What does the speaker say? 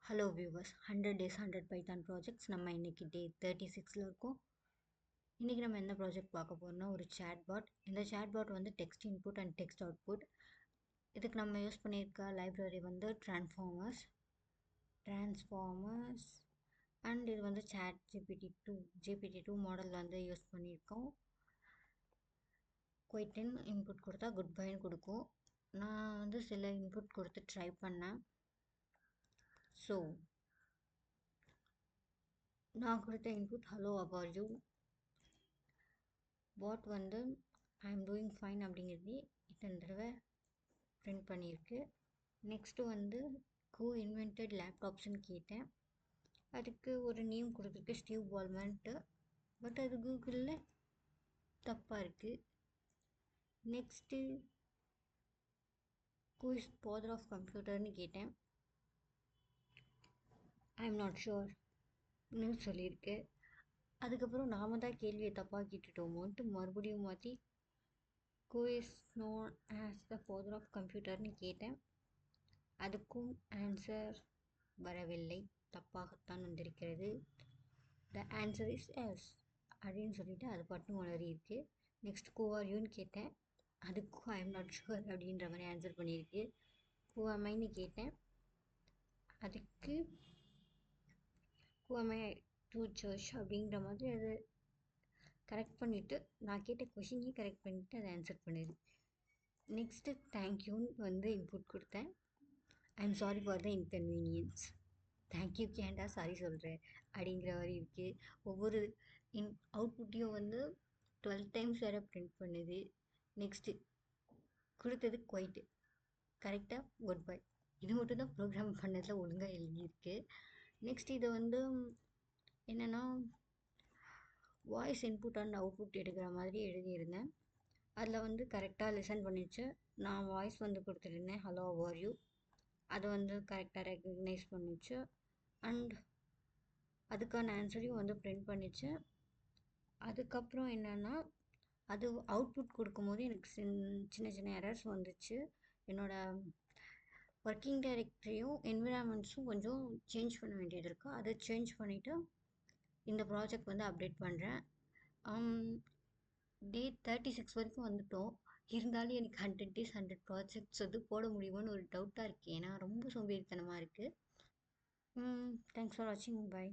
Hello viewers, 100 days 100 Python projects. நம்ம இன்னைக்கு டே 36ல் இருக்கோம். இன்றைக்கி நம்ம என்ன ப்ராஜெக்ட் பார்க்க போகிறோம்னா ஒரு சேட்பாட். இந்த சேட்பாட் வந்து text input and text output. இதுக்கு நம்ம யூஸ் பண்ணியிருக்க லைப்ரரி வந்து ட்ரான்ஸ்ஃபார்மர்ஸ் அண்ட் இது வந்து சாட் ஜிபிடி டூ மாடல் வந்து யூஸ் பண்ணியிருக்கோம். குவைட்டின் இன்புட் கொடுத்தா குட் பைன்னு கொடுக்கும். நான் வந்து சில இன்புட் கொடுத்து ட்ரை பண்ணேன். ஸோ நான் கொடுத்த இன்புட் ஹலோ அபவுட் யூ பாட் வந்து ஐ எம் டூயிங் ஃபைன் அப்படிங்கிறது இத்தனை தடவை பிரிண்ட் பண்ணியிருக்கு. நெக்ஸ்ட்டு வந்து இன்வென்டட் லேப்டாப்ஸ்ன்னு கேட்டேன். அதுக்கு ஒரு நேம் கொடுத்துருக்கு ஸ்டீவ் பால்மன்ட்டு. பட் அது கூகுளில் தப்பாக இருக்குது. நெக்ஸ்ட்டு இஸ் ஃபாதர் ஆஃப் கம்ப்யூட்டர்னு கேட்டேன். ஐ எம் நாட் ஷுர்னு சொல்லியிருக்கு. அதுக்கப்புறம் நாம தான் கேள்வியை தப்பாக கேட்டுட்டோமோன்ட்டு மறுபடியும் மாற்றி is known as the father of கம்ப்யூட்டர்னு கேட்டேன். அதுக்கும் ஆன்சர் வரவில்லை, தப்பாகத்தான் வந்திருக்கிறது. த ஆன்சர் இஸ் எஸ் அப்படின்னு சொல்லிட்டு அது பாட்டும் வளரி இருக்குது. நெக்ஸ்ட் யூன்னு கேட்டேன். அதுக்கும் ஐ எம் நாட் ஷுர் அப்படின்ற மாதிரி ஆன்சர் பண்ணியிருக்கு. அம்மைன்னு கேட்டேன். அதுக்கு அம்மை டூ சர்ச் அப்படிங்கிற மாதிரி அதை கரெக்ட் பண்ணிவிட்டு நான் கேட்ட கொஷினையும் கரெக்ட் பண்ணிவிட்டு அதை ஆன்சர் பண்ணுது. நெக்ஸ்ட்டு தேங்க்யூன்னு வந்து இன்புட் கொடுத்தேன். I am sorry for the inconvenience. Thank you கேண்டா சாரி சொல்கிறேன் அப்படிங்கிற மாதிரி இருக்குது. ஒவ்வொரு அவுட்புட்டையும் வந்து 12 டைம்ஸ் வேறு பிரிண்ட் பண்ணுது. நெக்ஸ்ட்டு கொடுத்தது குவைட்டு கரெக்டாக குட் பை. இது மட்டும் தான் ப்ரோக்ராம் பண்ணதில் ஒழுங்காக எழுதியிருக்கு. நெக்ஸ்ட் இதை வந்து என்னென்னா வாய்ஸ் இன்புட் அண்ட் அவுட்புட் எடுக்கிற மாதிரி எழுதியிருந்தேன். அதில் வந்து கரெக்டாக லிசன் பண்ணிச்சு. நான் வாய்ஸ் வந்து கொடுத்துருந்தேன் ஹலோ ஹவ் யூ. அதை வந்து கரெக்டாக ரெக்கக்னைஸ் பண்ணிச்சு. அண்ட் அதுக்கான ஆன்சரையும் வந்து பிரிண்ட் பண்ணிச்சு. அதுக்கப்புறம் என்னென்னா அது அவுட்புட் கொடுக்கும்போது எனக்கு சின்ன சின்ன எரர்ஸ் வந்துச்சு. என்னோடய ஒர்க்கிங் டைரக்டரியும் என்விரான்மெண்ட்ஸும் கொஞ்சம் சேஞ்ச் பண்ண வேண்டியது இருக்குது. அதை சேஞ்ச் பண்ணிவிட்டு இந்த ப்ராஜெக்ட் வந்து அப்டேட் பண்ணுறேன். டே 36 வரைக்கும் வந்துட்டோம். இருந்தாலும் எனக்கு 100 days 100 ப்ராஜெக்ட்ஸ் வந்து போட முடியுமான்னு ஒரு டவுட்டாக இருக்குது. ஏன்னா ரொம்ப சோம்பேறித்தனமாக இருக்குது. தேங்க்ஸ் ஃபார் வாட்சிங். பை.